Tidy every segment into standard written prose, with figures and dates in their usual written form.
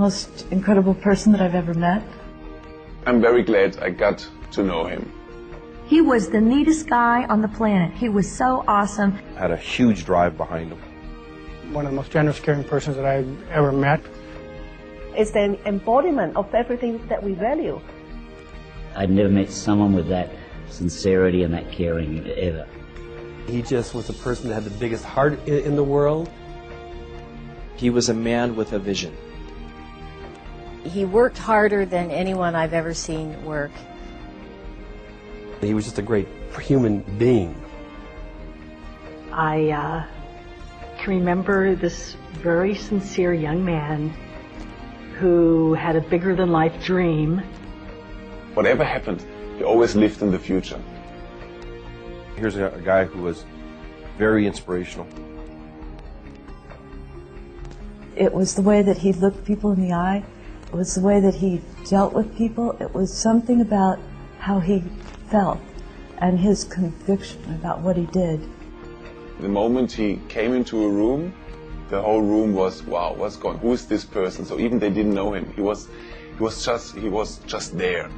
most incredible person that I've ever met. I'm very glad I got to know him. He was the neatest guy on the planet. He was so awesome. Had a huge drive behind him. One of the most generous, caring persons that I've ever met. It's the embodiment of everything that we value. I'd never met someone with that sincerity and that caring ever. He just was a person that had the biggest heart in the world. He was a man with a vision. He worked harder than anyone I've ever seen work. He was just a great human being. I can remember this very sincere young man who had a bigger-than-life dream. Whatever happened, he always lived in the future. Here's a guy who was very inspirational. It was the way that he looked people in the eye. It was the way that he dealt with people. It was something about how he felt and his conviction about what he did. The moment he came into a room, the whole room was, wow, what's going on? Who is this person? So even they didn't know him. He was just there.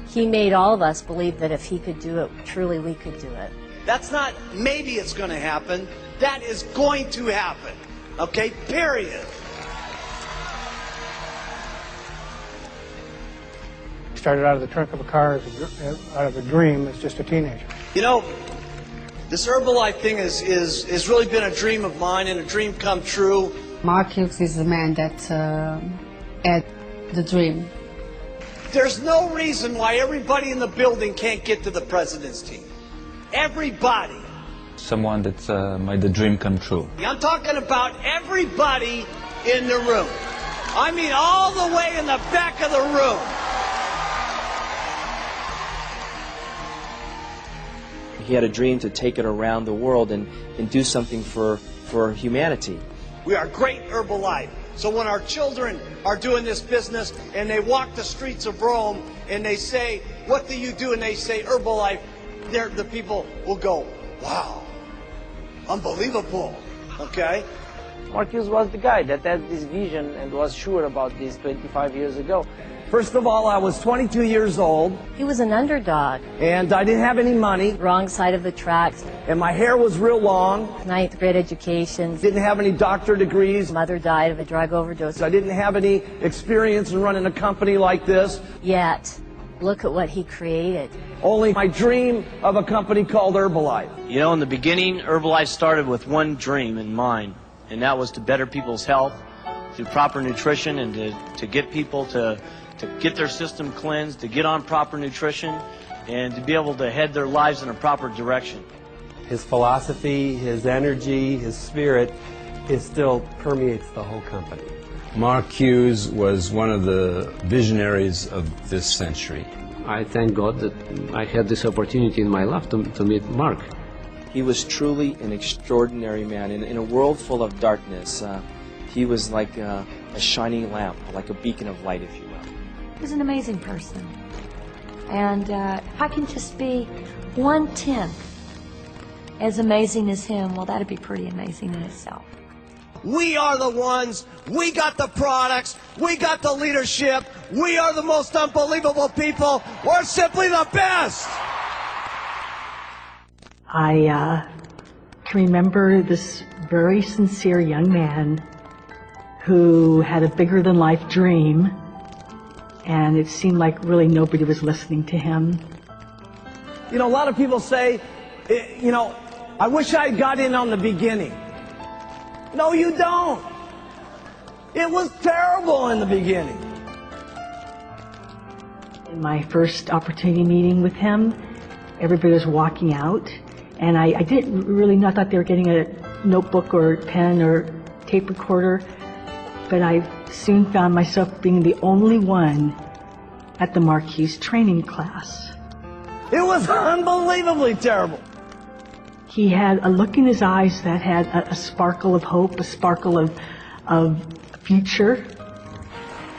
He made all of us believe that if he could do it, truly we could do it. That's not maybe it's going to happen. That is going to happen. Okay, period. He started out of the trunk of a car out of a dream as just a teenager. You know, this Herbalife thing is really been a dream of mine and a dream come true. Mark Hughes is the man that had the dream. There's no reason why everybody in the building can't get to the president's team. Everybody. Someone that made the dream come true. I'm talking about everybody in the room. I mean all the way in the back of the room. He had a dream to take it around the world and do something for humanity. We are great Herbalife. So when our children are doing this business and they walk the streets of Rome and they say, what do you do? And they say Herbalife, the people will go, wow, unbelievable, okay? Mark Hughes was the guy that had this vision and was sure about this 25 years ago. First of all, I was 22 years old. He was an underdog. And I didn't have any money. Wrong side of the tracks. And my hair was real long. 9th grade education. Didn't have any doctorate degrees. Mother died of a drug overdose. I didn't have any experience in running a company like this. Yet, look at what he created. Only my dream of a company called Herbalife. You know, in the beginning, Herbalife started with one dream in mind, and that was to better people's health through proper nutrition and to get people to get their system cleansed, to get on proper nutrition, and to be able to head their lives in a proper direction. His philosophy, his energy, his spirit, it still permeates the whole company. Mark Hughes was one of the visionaries of this century. I thank God that I had this opportunity in my life to meet Mark. He was truly an extraordinary man. In a world full of darkness, he was like a shining lamp, like a beacon of light, if you will. He was an amazing person. And if I can just be 1/10 as amazing as him, well, that'd be pretty amazing in itself. We are the ones, we got the products, we got the leadership, we are the most unbelievable people, we're simply the best! I can remember this very sincere young man who had a bigger-than-life dream, and it seemed like really nobody was listening to him. You know, a lot of people say, you know, I wish I had got in on the beginning. No, you don't. It was terrible in the beginning. In my first opportunity meeting with him, everybody was walking out, and I didn't really know, I thought they were getting a notebook or pen or tape recorder, but I soon found myself being the only one at the Mark Hughes training class. It was unbelievably terrible. He had a look in his eyes that had a sparkle of hope, a sparkle of future.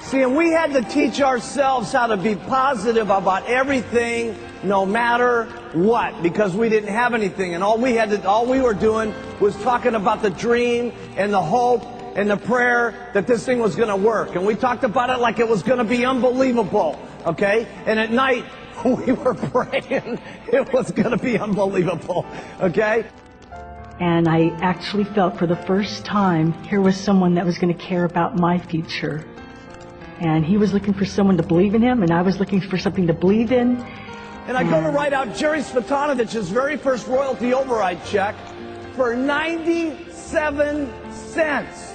See, and we had to teach ourselves how to be positive about everything, no matter what, because we didn't have anything, and all we were doing was talking about the dream and the hope and the prayer that this thing was going to work. And we talked about it like it was going to be unbelievable, okay? And at night, we were praying it was going to be unbelievable, okay? And I actually felt for the first time, here was someone that was going to care about my future. And he was looking for someone to believe in him, and I was looking for something to believe in. And I go to write out Jerry Svetanovich's very first royalty override check for 97 cents.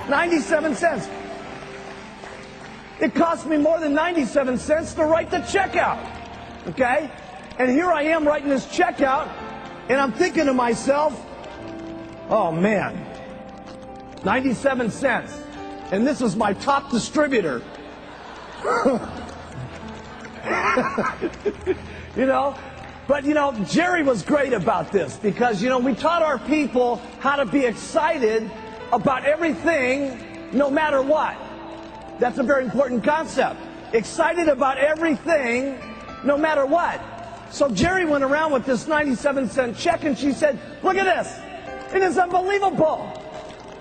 $0.97. It cost me more than 97 cents to write the check out. Okay? And here I am writing this check out, and I'm thinking to myself, oh man, 97 cents. And this is my top distributor. You know? But, you know, Jerry was great about this because, you know, we taught our people how to be excited about everything, no matter what. That's a very important concept. Excited about everything, no matter what. So Jerry went around with this 97-cent check, and she said, look at this. It is unbelievable.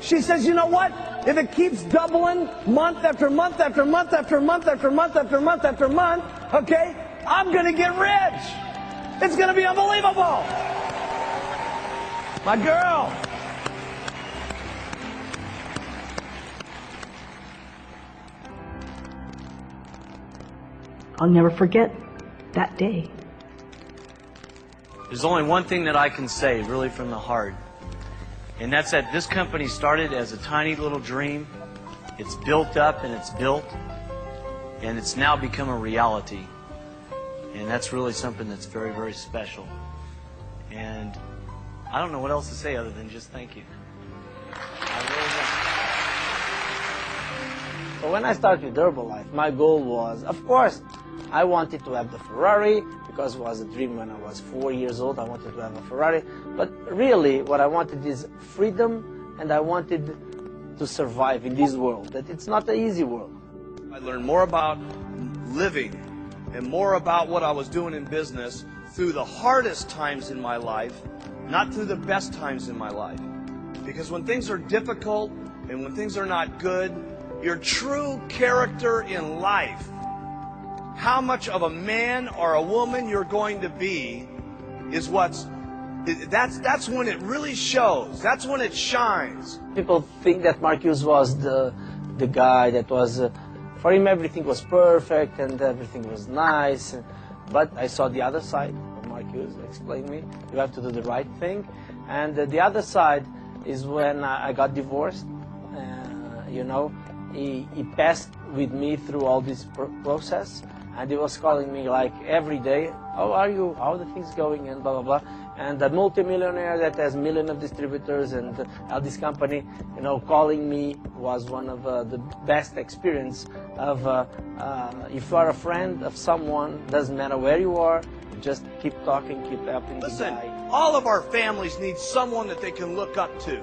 She says, you know what? If it keeps doubling month after month after month after month after month after month after month, okay, I'm going to get rich. It's going to be unbelievable. My girl. I'll never forget that day. There's only one thing that I can say, really from the heart, and that's that this company started as a tiny little dream. It's built up and it's built, and it's now become a reality. And that's really something that's very, very special. And I don't know what else to say other than just thank you. So when I started with Herbalife, my goal was, of course, I wanted to have the Ferrari, because it was a dream when I was 4 years old. I wanted to have a Ferrari. But really, what I wanted is freedom, and I wanted to survive in this world, that it's not an easy world. I learned more about living and more about what I was doing in business through the hardest times in my life, not through the best times in my life. Because when things are difficult and when things are not good, your true character in life, how much of a man or a woman you're going to be, is that's when it really shows. That's when it shines. People think that Mark Hughes was the guy that was, for him everything was perfect and everything was nice. But I saw the other side of Mark Hughes. Explained me, you have to do the right thing. And the other side is when I got divorced. You know, he passed with me through all this process. And he was calling me like every day, how are you, how are the things going, and blah, blah, blah. And the multimillionaire that has millions of distributors and all this company, you know, calling me was one of the best experience of, if you are a friend of someone, doesn't matter where you are, just keep talking, keep helping. Listen, all of our families need someone that they can look up to.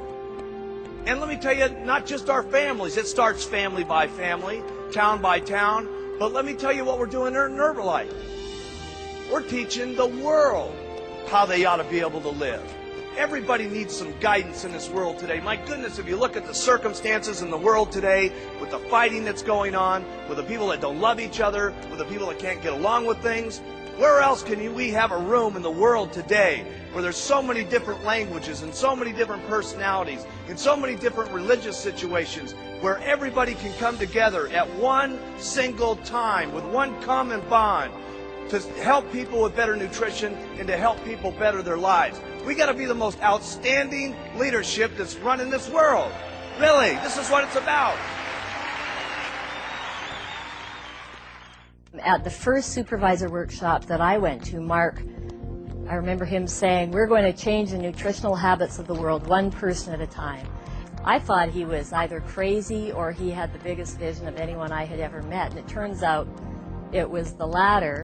And let me tell you, not just our families, it starts family by family, town by town. But let me tell you what we're doing in Herbalife. We're teaching the world how they ought to be able to live. Everybody needs some guidance in this world today. My goodness, if you look at the circumstances in the world today, with the fighting that's going on, with the people that don't love each other, with the people that can't get along with things, where else can we have a room in the world today where there's so many different languages and so many different personalities and so many different religious situations where everybody can come together at one single time with one common bond to help people with better nutrition and to help people better their lives. We got to be the most outstanding leadership that's running this world. Really, this is what it's about. At the first supervisor workshop that I went to, Mark, I remember him saying, we're going to change the nutritional habits of the world one person at a time. I thought he was either crazy or he had the biggest vision of anyone I had ever met, and it turns out it was the latter.